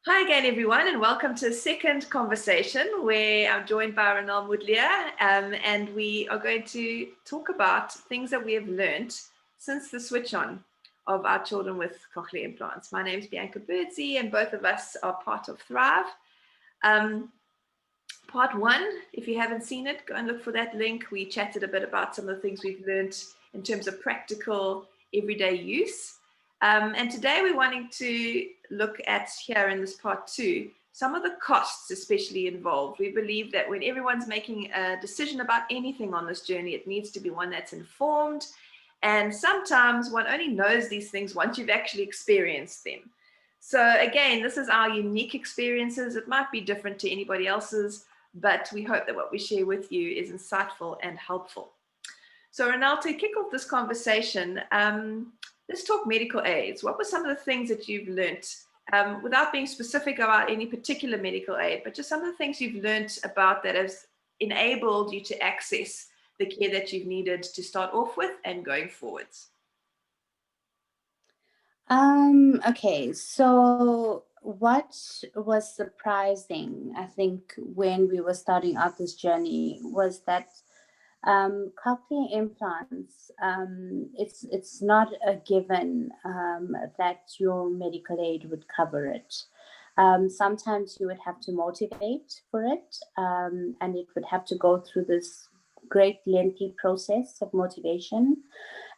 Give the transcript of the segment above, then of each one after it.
Hi again, everyone, and welcome to a second conversation where I'm joined by Ronald Mudlia, and we are going to talk about things that we have learned since the switch on of our children with cochlear implants. My name is Bianca Birdsey, and both of us are part of Thrive. Part one, if you haven't seen it, go and look for that link. We chatted a bit about some of the things we've learned in terms of practical everyday use. And today we're wanting to look at here in this part two, some of the costs especially involved. We believe that when everyone's making a decision about anything on this journey, it needs to be one that's informed. And sometimes one only knows these things once you've actually experienced them. So again, this is our unique experiences. It might be different to anybody else's, but we hope that what we share with you is insightful and helpful. So Ronald, to kick off this conversation, let's talk medical aids. What were some of the things that you've learnt, without being specific about any particular medical aid, but just some of the things you've learnt about that has enabled you to access the care that you've needed to start off with and going forwards? Okay, so what was surprising, I think, when we were starting out this journey was that cochlear implants, it's not a given that your medical aid would cover it. Sometimes you would have to motivate for it, and it would have to go through this great lengthy process of motivation.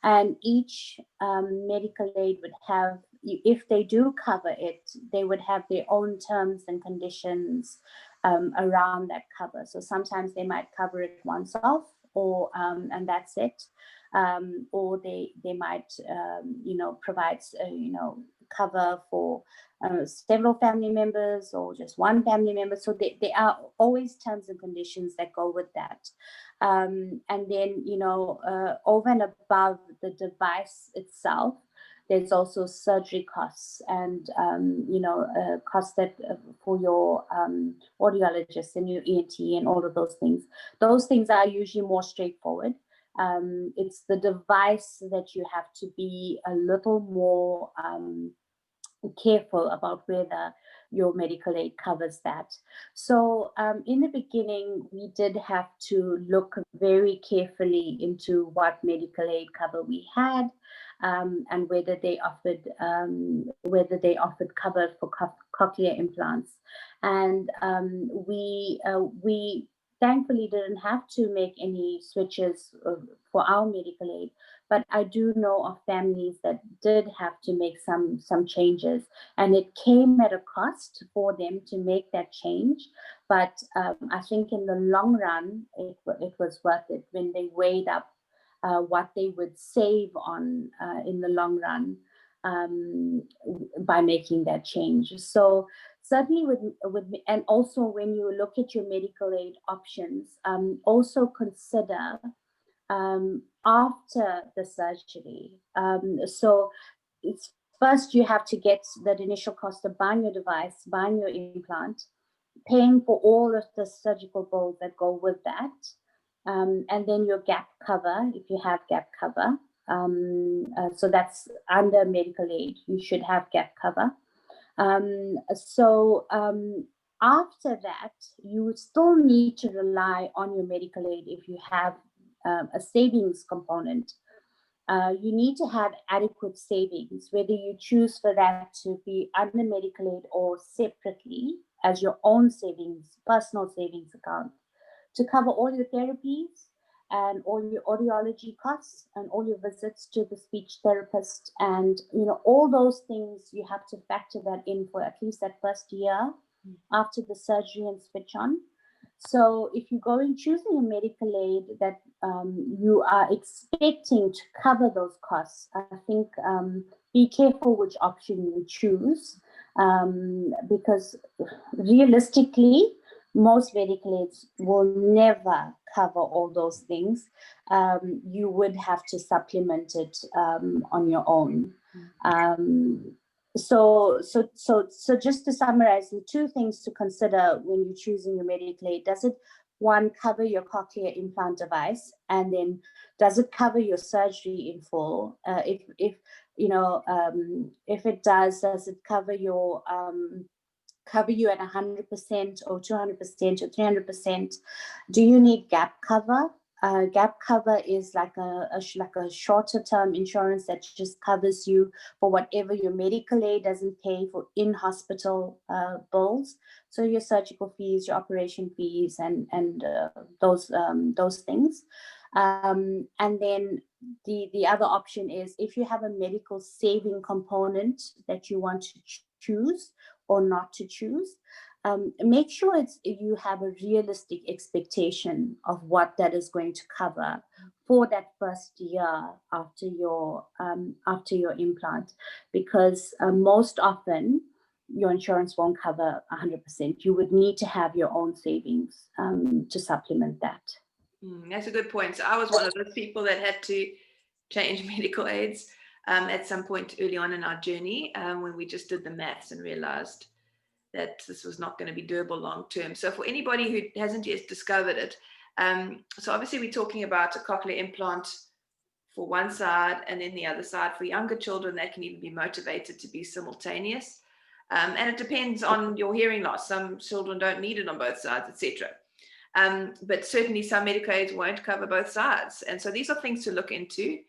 And each medical aid would have, if they do cover it, they would have their own terms and conditions around that cover. So sometimes they might cover it once off, or and that's it, or they might provide cover for several family members or just one family member. So there are always terms and conditions that go with that. And then, over and above the device itself, there's also surgery costs and, costs that for your audiologist and your ENT and all of those things. Those things are usually more straightforward. It's the device that you have to be a little more careful about whether your medical aid covers that. So in the beginning, we did have to look very carefully into what medical aid cover we had, and whether they offered cover for cochlear implants. And we thankfully didn't have to make any switches for our medical aid, but I do know of families that did have to make some changes, and it came at a cost for them to make that change. But I think in the long run, it was worth it when they weighed up what they would save on in the long run by making that change. So certainly with and also when you look at your medical aid options, also consider after the surgery. So it's first you have to get that initial cost of buying your device, buying your implant, paying for all of the surgical bills that go with that, and then your gap cover, if you have gap cover. So that's under medical aid, you should have gap cover. After that, you still need to rely on your medical aid if you have a savings component. You need to have adequate savings, whether you choose for that to be under medical aid or separately as your own savings, personal savings account, to cover all your therapies and all your audiology costs and all your visits to the speech therapist. And, all those things, you have to factor that in for at least that first year after the surgery and switch on. So if you go in choosing a medical aid that you are expecting to cover those costs, I think be careful which option you choose, because realistically, most medical aids will never cover all those things. You would have to supplement it on your own. So just to summarize, the two things to consider when you're choosing your medical aid: does it, one, cover your cochlear implant device, and then does it cover your surgery in full? If it does it cover your cover you at 100% or 200% or 300%? Do you need gap cover? Gap cover is like a shorter term insurance that just covers you for whatever your medical aid doesn't pay for in-hospital bills. So your surgical fees, your operation fees, and those things. And then the other option is if you have a medical saving component that you want to choose or not to choose, make sure you have a realistic expectation of what that is going to cover for that first year after your implant, because most often your insurance won't cover 100%. You would need to have your own savings to supplement that. That's a good point. So I was one of those people that had to change medical aids at some point early on in our journey when we just did the maths and realized that this was not going to be doable long term. So for anybody who hasn't yet discovered it, so obviously we're talking about a cochlear implant for one side, and then the other side for younger children that can even be motivated to be simultaneous. And it depends on your hearing loss. Some children don't need it on both sides, etc. But certainly some medical aids won't cover both sides. And so these are things to look into.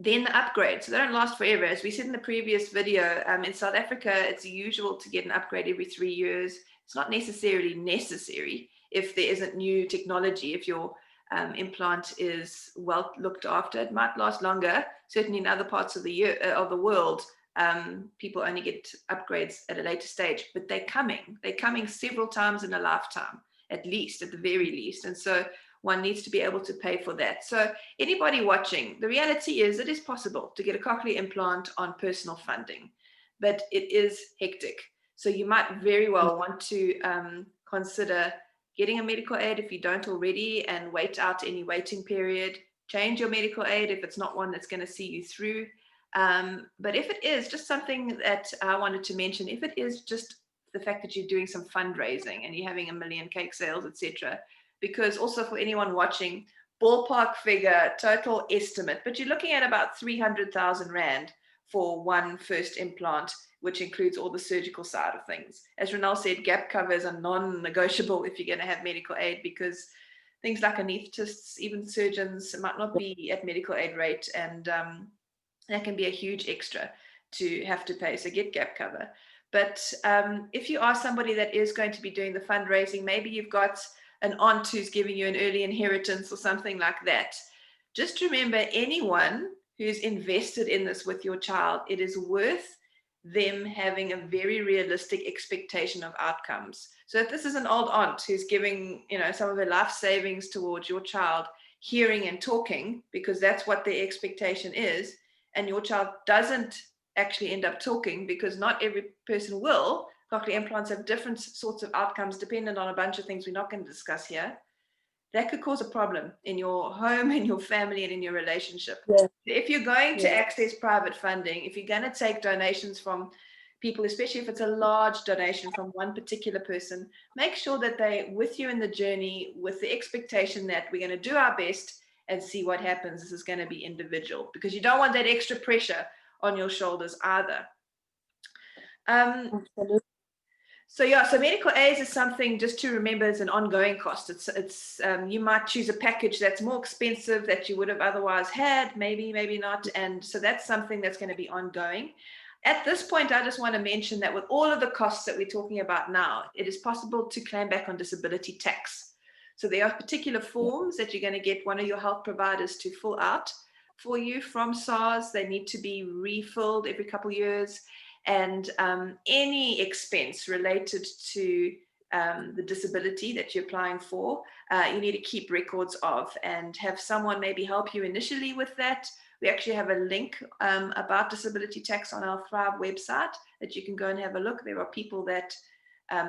Then the upgrade. So they don't last forever. As we said in the previous video, in South Africa, it's usual to get an upgrade every 3 years. It's not necessarily necessary if there isn't new technology. If your implant is well looked after, it might last longer. Certainly in other parts of the world, people only get upgrades at a later stage, but they're coming several times in a lifetime, at the very least. And so one needs to be able to pay for that. So anybody watching, the reality is it is possible to get a cochlear implant on personal funding, but it is hectic. So you might very well want to consider getting a medical aid if you don't already, and wait out any waiting period. Change your medical aid if it's not one that's going to see you through. But if it is just something that I wanted to mention, if it is just the fact that you're doing some fundraising and you're having 1 million cake sales, etc., because also for anyone watching, ballpark figure, total estimate, but you're looking at about 300,000 Rand for one first implant, which includes all the surgical side of things. As Ronelle said, gap covers are non-negotiable if you're going to have medical aid, because things like anesthetists, even surgeons, might not be at medical aid rate, and that can be a huge extra to have to pay. So get gap cover. But if you are somebody that is going to be doing the fundraising, maybe you've got an aunt who's giving you an early inheritance or something like that, just remember, anyone who's invested in this with your child, it is worth them having a very realistic expectation of outcomes. So if this is an old aunt who's giving, some of her life savings towards your child hearing and talking, because that's what their expectation is, and your child doesn't actually end up talking, because not every person will. Cochlear implants have different sorts of outcomes dependent on a bunch of things we're not going to discuss here. That could cause a problem in your home, in your family, and in your relationship. Yeah. If you're going to access private funding, if you're going to take donations from people, especially if it's a large donation from one particular person, make sure that they're with you in the journey with the expectation that we're going to do our best and see what happens. This is going to be individual, because you don't want that extra pressure on your shoulders either. Absolutely. So medical aids is something just to remember is an ongoing cost. It's you might choose a package that's more expensive that you would have otherwise had, maybe not, and so that's something that's going to be ongoing. At this point, I just want to mention that with all of the costs that we're talking about now, it is possible to claim back on disability tax. So there are particular forms that you're going to get one of your health providers to fill out for you from SARS. They need to be refilled every couple of years. And any expense related to the disability that you're applying for, you need to keep records of and have someone maybe help you initially with that. We actually have a link about disability tax on our Thrive website that you can go and have a look. There are people that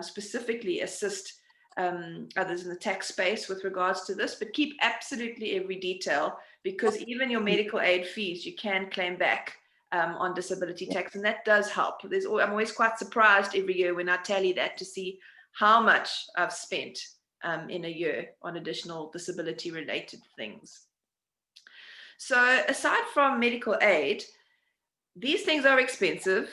specifically assist others in the tax space with regards to this, but keep absolutely every detail, because even your medical aid fees, you can claim back on disability tax, and that does help. I'm always quite surprised every year when I tally that to see how much I've spent in a year on additional disability related things. So aside from medical aid, these things are expensive.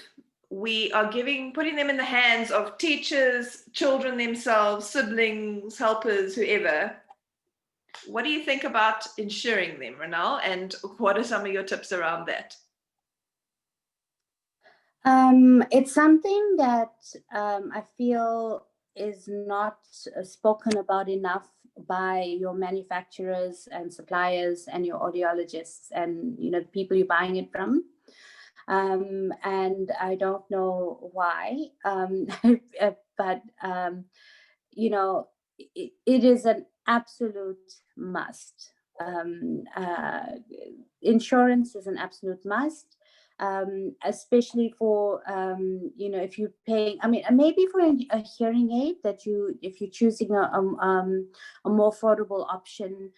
we are putting them in the hands of teachers, children themselves, siblings, helpers, whoever. What do you think about insuring them, Ronelle? And what are some of your tips around that? It's something that I feel is not spoken about enough by your manufacturers and suppliers and your audiologists and the people you're buying it from. And I don't know why, but it is an absolute must. Insurance is an absolute must, especially for if you're paying. I mean, maybe for a hearing aid if you're choosing a more affordable option,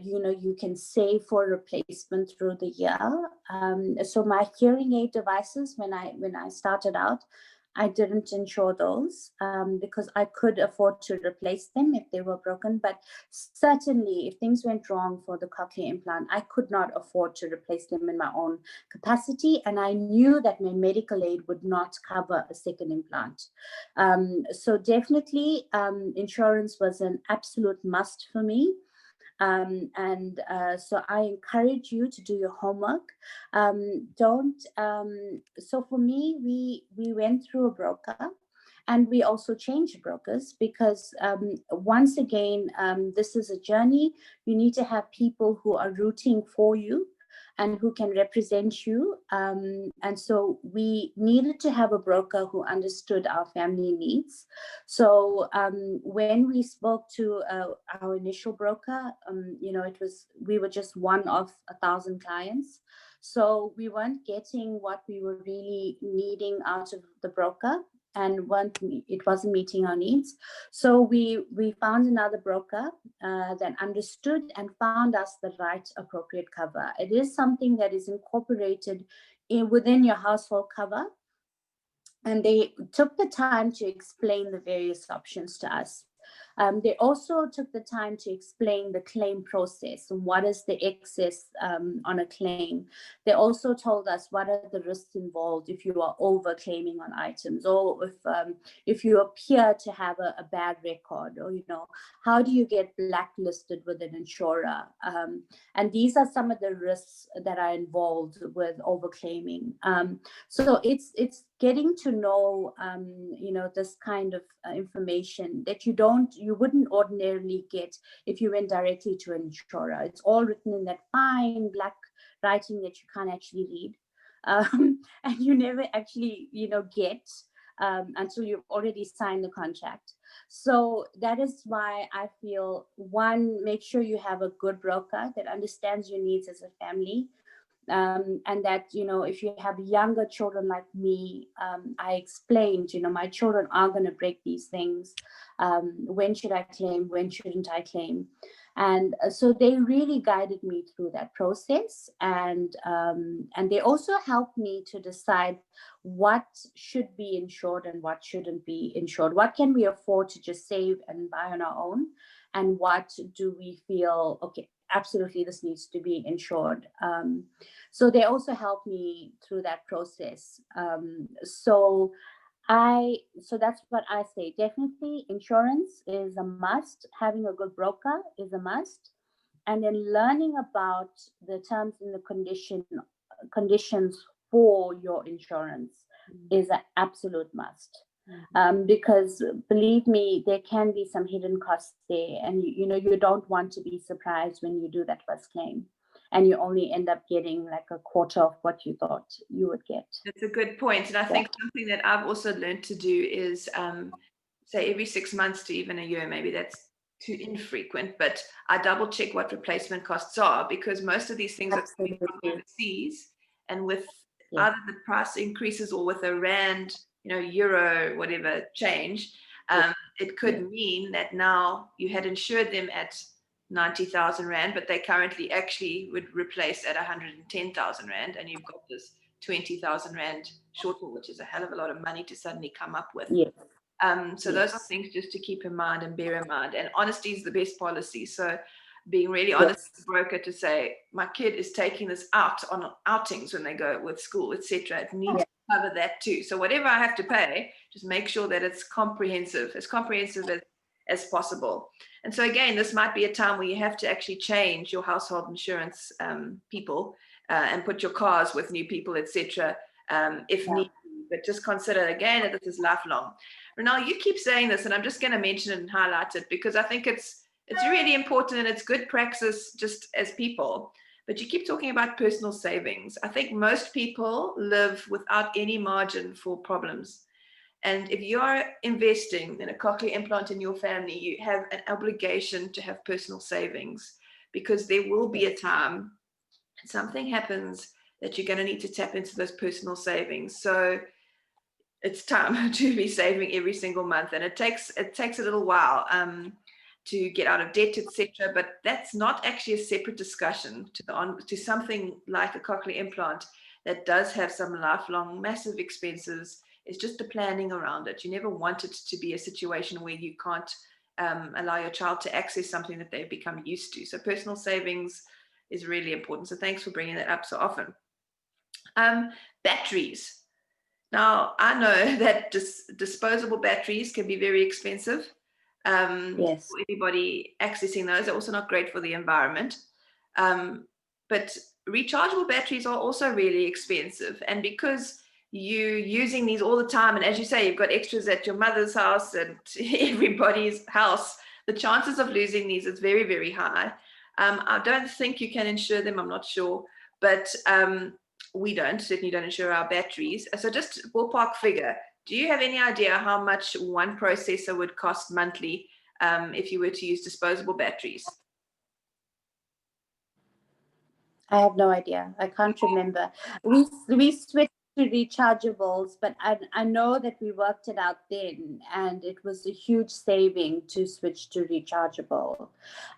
you can save for replacement through the year. So my hearing aid devices, when I started out, I didn't insure those because I could afford to replace them if they were broken. But certainly, if things went wrong for the cochlear implant, I could not afford to replace them in my own capacity. And I knew that my medical aid would not cover a second implant. So definitely, insurance was an absolute must for me. So I encourage you to do your homework. So for me, we went through a broker, and we also changed brokers because once again, this is a journey. You need to have people who are rooting for you and who can represent you. And so we needed to have a broker who understood our family needs. So when we spoke to our initial broker, we were just one of 1,000 clients. So we weren't getting what we were really needing out of the broker, and it wasn't meeting our needs. So we found another broker that understood and found us the right appropriate cover. It is something that is incorporated within your household cover, and they took the time to explain the various options to us. They also took the time to explain the claim process and what is the excess on a claim. They also told us what are the risks involved if you are over claiming on items, or if you appear to have a bad record, or how do you get blacklisted with an insurer. And these are some of the risks that are involved with overclaiming. So it's getting to know this kind of information that you wouldn't ordinarily get if you went directly to an insurer. It's all written in that fine black writing that you can't actually read, and you never actually get until you've already signed the contract. So that is why I feel, one, make sure you have a good broker that understands your needs as a family. And that, if you have younger children like me, I explained, my children are going to break these things. When should I claim? When shouldn't I claim? And so they really guided me through that process. And they also helped me to decide what should be insured and what shouldn't be insured. What can we afford to just save and buy on our own? And what do we feel, okay, absolutely, this needs to be insured. So they also helped me through that process. So that's what I say. Definitely, insurance is a must. Having a good broker is a must. And then learning about the terms and the conditions for your insurance is an absolute must. Because believe me, there can be some hidden costs there, and you don't want to be surprised when you do that first claim and you only end up getting like a quarter of what you thought you would get. That's a good point. And I think something that I've also learned to do is say every 6 months to even a year, maybe that's too infrequent, but I double check what replacement costs are, because most of these things are coming from overseas, and with either the price increases or with a rand, euro, whatever change, it could mean that now you had insured them at 90,000 rand, but they currently actually would replace at 110,000 rand, and you've got this 20,000 rand shortfall, which is a hell of a lot of money to suddenly come up with. So those are things just to keep in mind and bear in mind. And honesty is the best policy. So being really honest Yes. with the broker to say, my kid is taking this out on outings when they go with school, etc. It needs to cover that too. So whatever I have to pay, just make sure that it's comprehensive as possible. And so again, this might be a time where you have to actually change your household insurance people and put your cars with new people, etc. If need be. But just consider again that this is lifelong. Renal, you keep saying this, and I'm just going to mention it and highlight it because I think it's really important and it's good praxis just as people. But you keep talking about personal savings. I think most people live without any margin for problems. And if you're investing in a cochlear implant in your family, you have an obligation to have personal savings because there will be a time something happens that you're going to need to tap into those personal savings. So it's time to be saving every single month, and it takes a little while to get out of debt, etc. But that's not actually a separate discussion to something like a cochlear implant that does have some lifelong massive expenses. It's just the planning around it. You never want it to be a situation where you can't allow your child to access something that they've become used to. So personal savings is really important. So thanks for bringing that up so often. Batteries. Now, I know that disposable batteries can be very expensive. Yes. For anybody accessing those, they're also not great for the environment. But rechargeable batteries are also really expensive. And because you're using these all the time, and as you say, you've got extras at your mother's house and everybody's house, the chances of losing these is very, very high. I don't think you can insure them, I'm not sure. But we certainly don't insure our batteries. So just ballpark figure, do you have any idea how much one processor would cost monthly if you were to use disposable batteries? I have no idea. I can't remember. We switched to rechargeables, but I know that we worked it out then, and it was a huge saving to switch to rechargeable.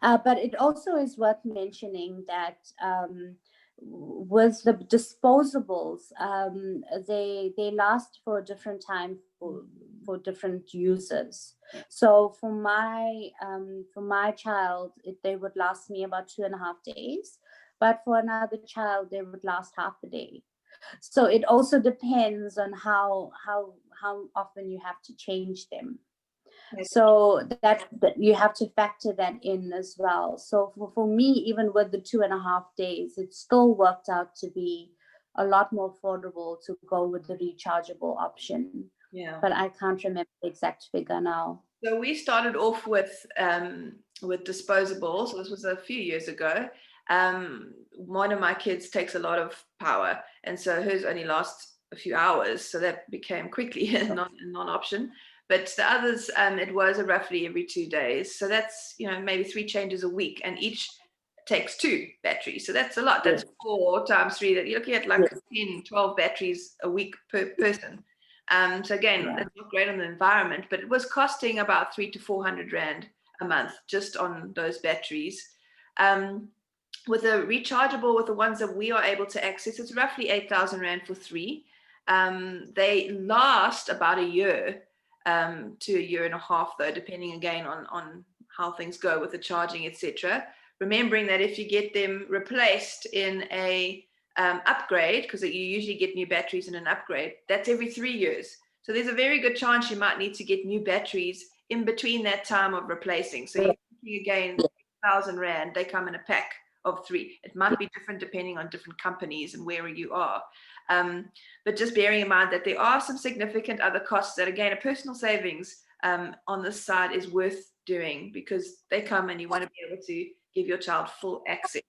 But it also is worth mentioning that with the disposables, they last for a different time for different users. So for my child, they would last me about 2.5 days. But for another child, they would last half a day. So it also depends on how often you have to change them. So that you have to factor that in as well. So for me, even with the 2.5 days, it still worked out to be a lot more affordable to go with the rechargeable option. Yeah. But I can't remember the exact figure now. So we started off with disposables. This was a few years ago. One of my kids takes a lot of power, and so hers only lasts a few hours. So that became quickly a non-option. But the others, it was roughly every 2 days. So that's maybe 3 changes a week, and each takes 2 batteries. So that's a lot. That's 4 times 3. That you're looking at like 10, 12 batteries a week per person. So again, that's not great on the environment, but it was costing about 300 to 400 rand a month just on those batteries. With a rechargeable, with the ones that we are able to access, it's roughly 8,000 rand for 3. They last about a year to a year and a half, though, depending again on how things go with the charging, etc. Remembering that if you get them replaced in a upgrade, because you usually get new batteries in an upgrade, that's every 3 years. So there's a very good chance you might need to get new batteries in between that time of replacing. So you're thinking again, 1,000 rand, they come in a pack of 3. It might be different depending on different companies and where you are. But just bearing in mind that there are some significant other costs that, again, a personal savings on this side is worth doing, because they come and you want to be able to give your child full access.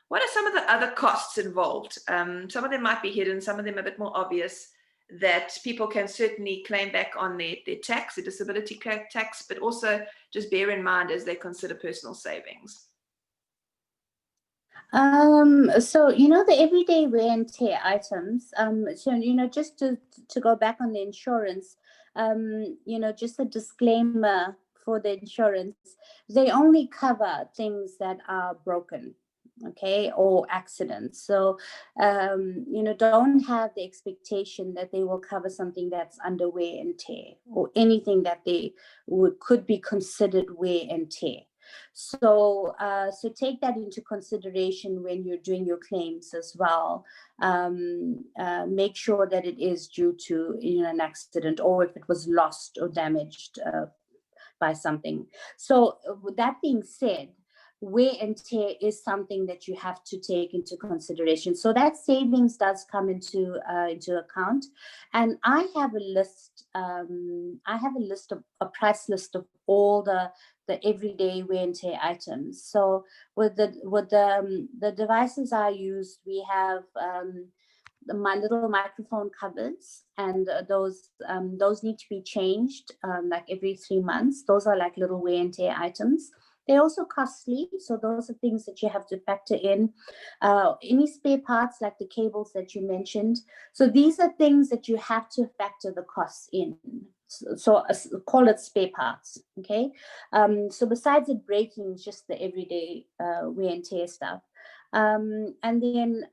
What are some of the other costs involved? Some of them might be hidden, some of them a bit more obvious, that people can certainly claim back on their tax, their disability tax, but also just bear in mind as they consider personal savings. So the everyday wear and tear items. So just to go back on the insurance, just a disclaimer for the insurance, they only cover things that are broken, okay, or accidents. So don't have the expectation that they will cover something that's under wear and tear, or anything that they could be considered wear and tear. So so take that into consideration when you're doing your claims as well. Make sure that it is due to, you know, an accident, or if it was lost or damaged by something. So with that being said, wear and tear is something that you have to take into consideration. So that savings does come into account, and I have a list. I have a price list of all the everyday wear and tear items. So with the devices I use, we have my little microphone covers, and those need to be changed like every 3 months. Those are like little wear and tear items. They're also costly, so those are things that you have to factor in. Any spare parts like the cables that you mentioned. So these are things that you have to factor the costs in. So call it spare parts, okay? So besides it breaking, just the everyday wear and tear stuff. And then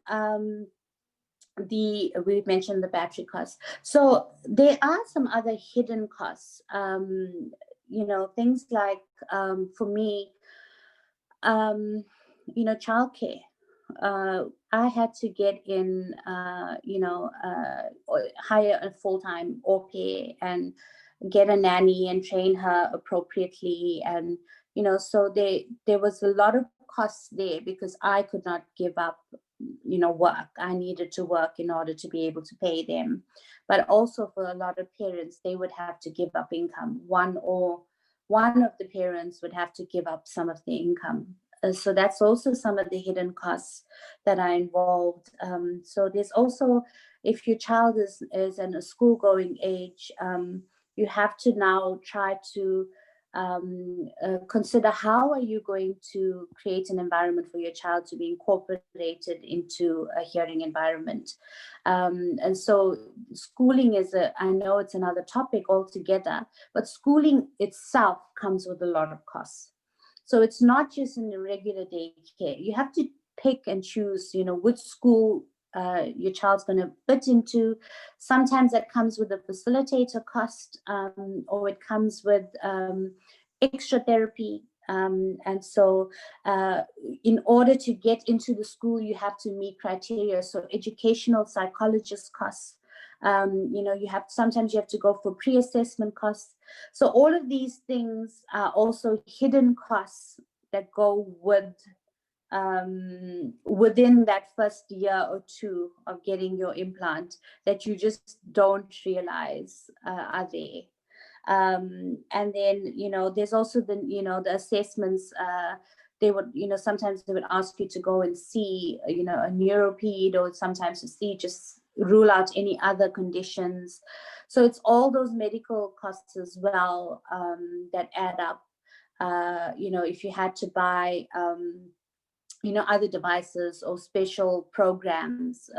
we've mentioned the battery costs. So there are some other hidden costs. You know, things like for me, you know, childcare. I had to get in, you know, hire a full-time au pair and get a nanny and train her appropriately. And, you know, so there was a lot of costs there because I could not give up, you know, work. I needed to work in order to be able to pay them. But also for a lot of parents, they would have to give up income. One of the parents would have to give up some of the income. So that's also some of the hidden costs that are involved. So there's also, if your child is in a school going age, you have to now try to consider how are you going to create an environment for your child to be incorporated into a hearing environment. And so schooling I know it's another topic altogether, but schooling itself comes with a lot of costs. So it's not just in the regular daycare. You have to pick and choose, you know, which school your child's going to fit into. Sometimes that comes with a facilitator cost, or it comes with extra therapy. And so in order to get into the school, you have to meet criteria. So educational psychologist costs, you know, sometimes you have to go for pre-assessment costs. So all of these things are also hidden costs that go within that first year or two of getting your implant that you just don't realize are there. And then, you know, there's also the assessments. They would, you know, sometimes they would ask you to go and see, you know, a neuroped, or sometimes to see, just rule out any other conditions. So it's all those medical costs as well that add up. You know, if you had to buy you know, other devices or special programs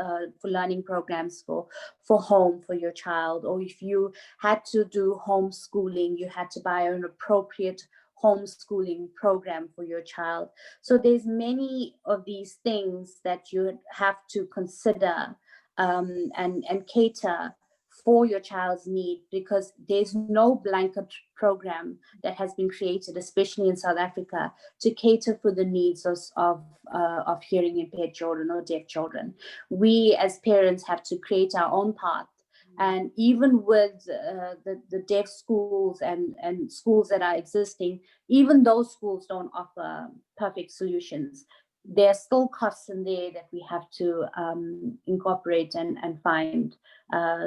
for learning programs for home for your child, or if you had to do homeschooling, you had to buy an appropriate homeschooling program for your child. So there's many of these things that you have to consider and cater for your child's need, because there's no blanket program that has been created, especially in South Africa, to cater for the needs of hearing impaired children or deaf children. We as parents have to create our own path. And even with the deaf schools and schools that are existing, even those schools don't offer perfect solutions. There are still costs in there that we have to incorporate and find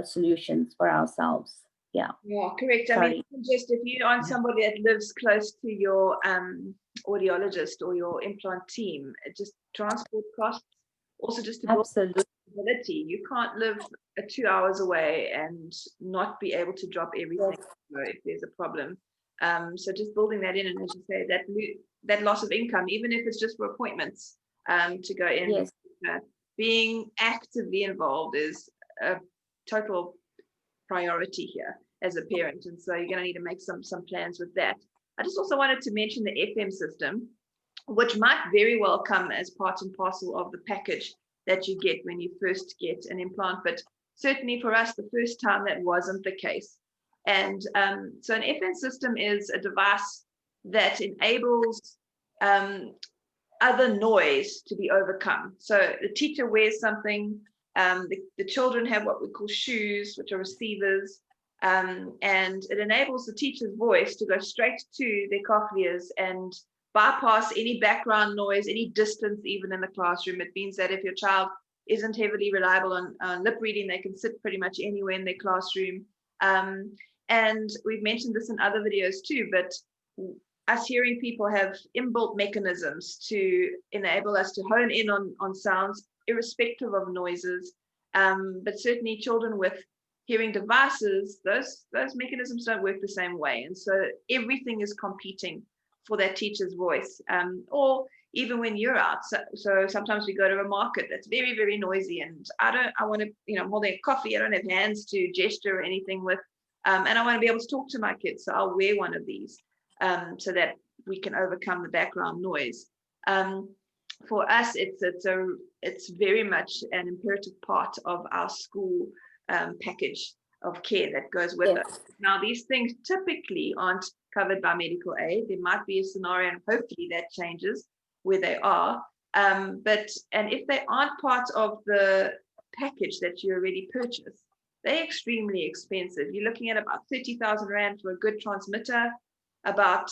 solutions for ourselves. Yeah. Yeah, correct. I Sorry. mean, just if you aren't somebody that lives close to your audiologist or your implant team, just transport costs, also just to build Absolutely. stability. You can't live 2 hours away and not be able to drop everything if there's a problem. So just building that in, and as you say, that loss of income, even if it's just for appointments to go in, Yes. being actively involved is a total priority here as a parent, and so you're going to need to make some plans with that. I just also wanted to mention the FM system, which might very well come as part and parcel of the package that you get when you first get an implant, but certainly for us the first time that wasn't the case. And so an FM system is a device that enables other noise to be overcome. So the teacher wears something, the children have what we call shoes, which are receivers, and it enables the teacher's voice to go straight to their cochlears and bypass any background noise, any distance, even in the classroom. It means that if your child isn't heavily reliable on lip reading, they can sit pretty much anywhere in their classroom. And we've mentioned this in other videos too, but us hearing people have inbuilt mechanisms to enable us to hone in on sounds irrespective of noises. But certainly children with hearing devices, those mechanisms don't work the same way. And so everything is competing for that teacher's voice. Or even when you're out. So sometimes we go to a market that's very, very noisy, and I want to, I'm holding a coffee, I don't have hands to gesture or anything with, and I want to be able to talk to my kids. So I'll wear one of these so that we can overcome the background noise. For us, it's very much an imperative part of our school package of care that goes with us. Now, these things typically aren't covered by medical aid. There might be a scenario, and hopefully that changes where they are. And if they aren't part of the package that you already purchased, they're extremely expensive. You're looking at about 30,000 Rand for a good transmitter, about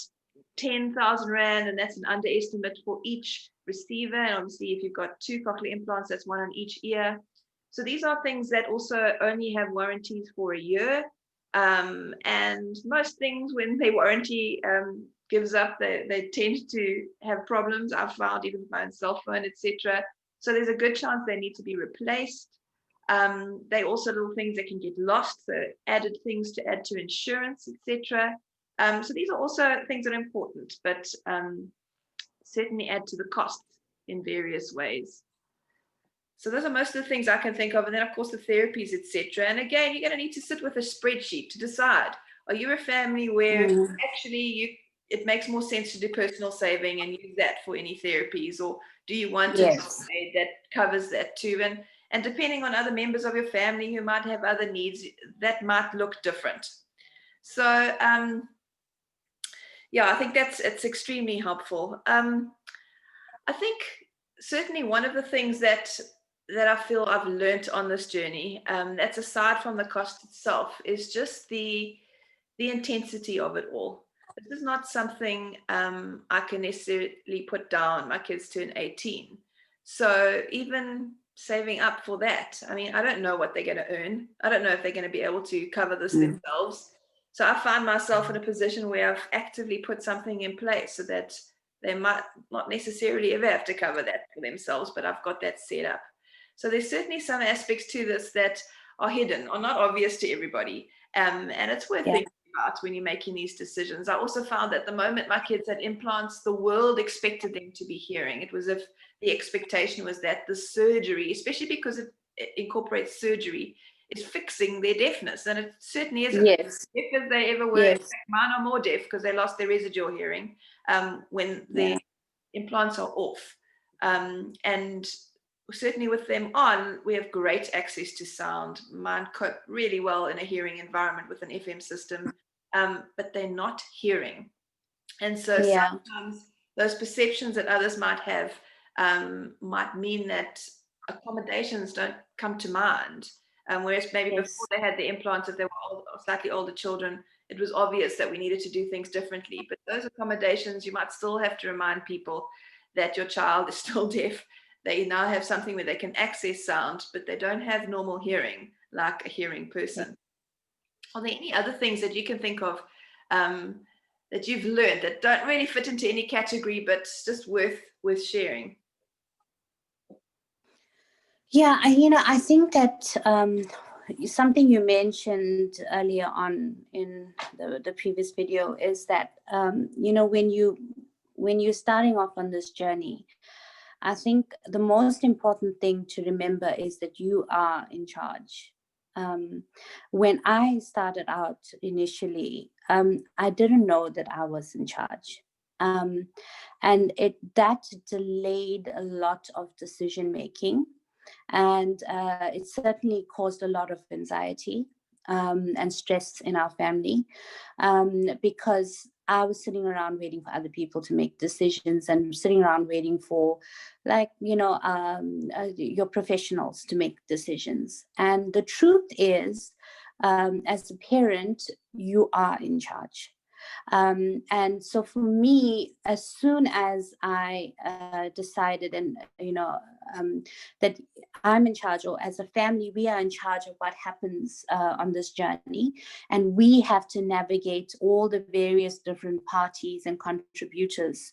10,000 Rand, and that's an underestimate for each receiver. And obviously, if you've got 2 cochlear implants, that's 1 on each ear. So these are things that also only have warranties for a year. And most things, when their warranty gives up, they tend to have problems. I've found, even with my own cell phone, etc. So there's a good chance they need to be replaced. They also little things that can get lost, so added things to add to insurance, etc. So these are also things that are important, but certainly add to the costs in various ways. So those are most of the things I can think of. And then, of course, the therapies, etc. And again, you're going to need to sit with a spreadsheet to decide, are you a family where actually it makes more sense to do personal saving and use that for any therapies, or do you want a aid that covers that too? And depending on other members of your family who might have other needs, that might look different. So yeah, I think it's extremely helpful. I think certainly one of the things that I feel I've learned on this journey, that's aside from the cost itself, is just the intensity of it all. This is not something I can necessarily put down. My kids turn 18. So even saving up for that, I mean, I don't know what they're going to earn. I don't know if they're going to be able to cover this themselves. So I find myself in a position where I've actively put something in place so that they might not necessarily ever have to cover that for themselves, but I've got that set up. So there's certainly some aspects to this that are hidden, are not obvious to everybody. And it's worth thinking about when you're making these decisions. I also found that the moment my kids had implants, the world expected them to be hearing. It was as if the expectation was that the surgery, especially because it incorporates surgery, is fixing their deafness. And it certainly isn't. As deaf as they ever were. Mine are more deaf because they lost their residual hearing when the implants are off. And certainly with them on, we have great access to sound. Mine cope really well in a hearing environment with an FM system, but they're not hearing. And so sometimes those perceptions that others might have might mean that accommodations don't come to mind. Whereas maybe before they had the implants, if they were slightly older children, it was obvious that we needed to do things differently. But those accommodations, you might still have to remind people that your child is still deaf. They now have something where they can access sound, but they don't have normal hearing like a hearing person. Are there any other things that you can think of that you've learned that don't really fit into any category, but just worth sharing? Yeah, I think that something you mentioned earlier on in the previous video is that when you're starting off on this journey, I think the most important thing to remember is that you are in charge. When I started out initially, I didn't know that I was in charge. And that delayed a lot of decision making. And it certainly caused a lot of anxiety and stress in our family because I was sitting around waiting for other people to make decisions, and sitting around waiting for, like, your professionals to make decisions. And the truth is, as a parent, you are in charge. And so for me, as soon as I decided, and that I'm in charge, or as a family, we are in charge of what happens on this journey, and we have to navigate all the various different parties and contributors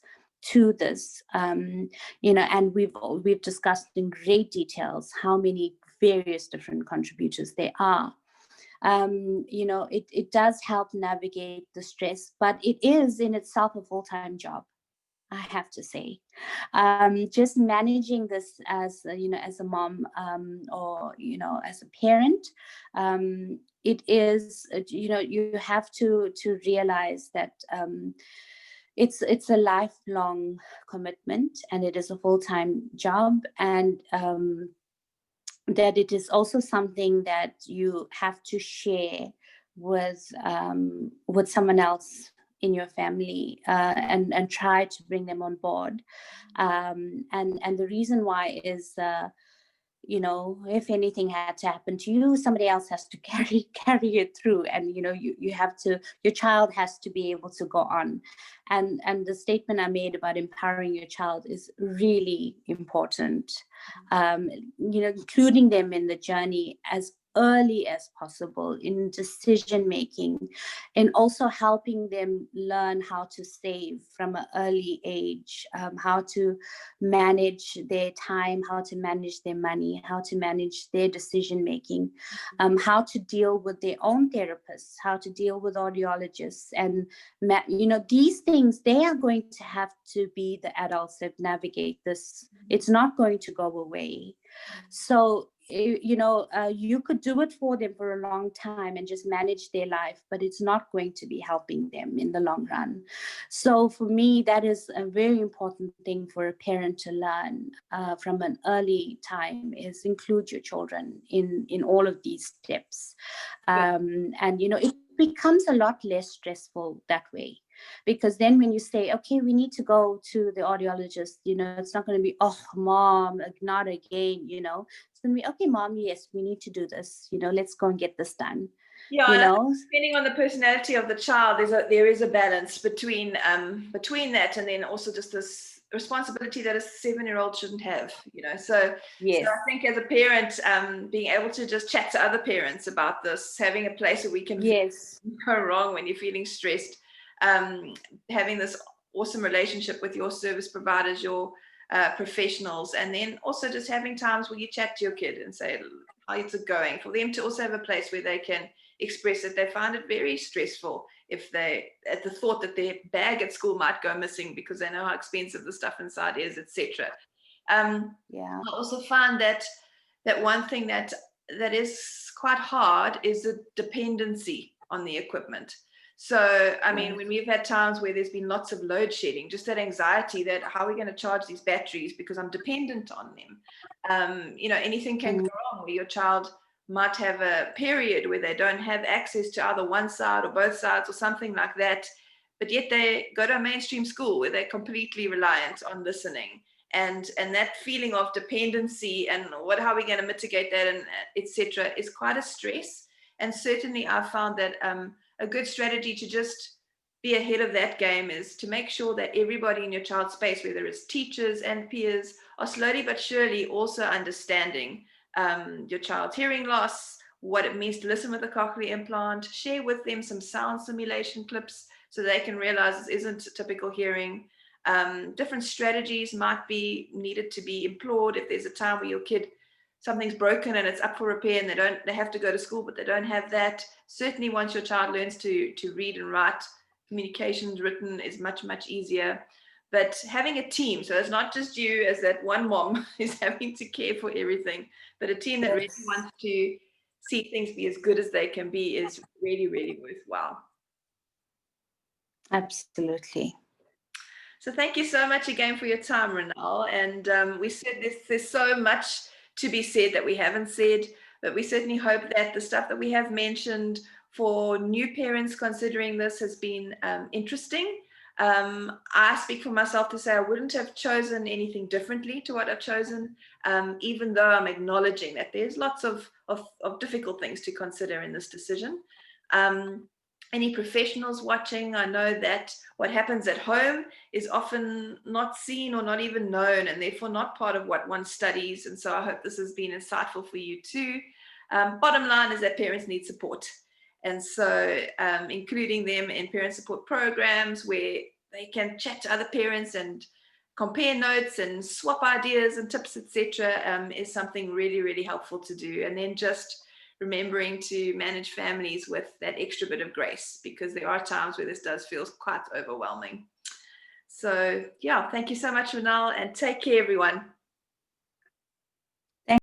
to this. And we've discussed in great details how many various different contributors there are. It does help navigate the stress, but it is in itself a full-time job, I have to say. Just managing this as as a mom, or as a parent, it is, you have to realize that it's a lifelong commitment, and it is a full-time job, and that it is also something that you have to share with someone else in your family, and try to bring them on board. And the reason why is, if anything had to happen to you, somebody else has to carry it through, and you have to, your child has to be able to go on. And the statement I made about empowering your child is really important. Including them in the journey as early as possible in decision making, and also helping them learn how to save from an early age, how to manage their time, how to manage their money, how to manage their decision making, how to deal with their own therapists, how to deal with audiologists, and these things, they are going to have to be the adults that navigate this. It's not going to go away. So you could do it for them for a long time and just manage their life, but it's not going to be helping them in the long run. So for me, that is a very important thing for a parent to learn from an early time, is include your children in all of these steps. And it becomes a lot less stressful that way. Because then when you say, okay, we need to go to the audiologist, it's not going to be, oh, mom, not again, it's going to be, okay, mom, yes, we need to do this, let's go and get this done. Yeah, depending on the personality of the child, there is a balance between that, and then also just this responsibility that a 7-year-old shouldn't have, So, yes. So I think as a parent, being able to just chat to other parents about this, having a place where we can go wrong when you're feeling stressed, having this awesome relationship with your service providers, your professionals, and then also just having times where you chat to your kid and say, how is it going? For them to also have a place where they can express that they find it very stressful if at the thought that their bag at school might go missing because they know how expensive the stuff inside is, etc. I also find that one thing that is quite hard is the dependency on the equipment. So, I mean, when we've had times where there's been lots of load shedding, just that anxiety that how are we going to charge these batteries because I'm dependent on them. Anything can go wrong, where your child might have a period where they don't have access to either one side or both sides or something like that, but yet they go to a mainstream school where they're completely reliant on listening. And that feeling of dependency and how are we going to mitigate that, and etc., is quite a stress. And certainly I've found that a good strategy to just be ahead of that game is to make sure that everybody in your child's space, whether it's teachers and peers, are slowly but surely also understanding your child's hearing loss, what it means to listen with a cochlear implant, share with them some sound simulation clips so they can realize this isn't typical hearing. Different strategies might be needed to be employed if there's a time where your kid, something's broken and it's up for repair and they have to go to school, but they don't have that. Certainly once your child learns to read and write, communications written is much, much easier. But having a team, so it's not just you as that one mom who's having to care for everything, but a team that really wants to see things be as good as they can be is really, really worthwhile. Absolutely. So thank you so much again for your time, Renal. And we said there's so much to be said that we haven't said, but we certainly hope that the stuff that we have mentioned for new parents considering this has been interesting. I speak for myself to say I wouldn't have chosen anything differently to what I've chosen, even though I'm acknowledging that there's lots of difficult things to consider in this decision. Any professionals watching, I know that what happens at home is often not seen or not even known, and therefore not part of what one studies. And so I hope this has been insightful for you too. Bottom line is that parents need support. And so including them in parent support programs where they can chat to other parents and compare notes and swap ideas and tips, etc., is something really, really helpful to do. And then just remembering to manage families with that extra bit of grace, because there are times where this does feel quite overwhelming. So yeah, thank you so much, Manal, and take care, everyone.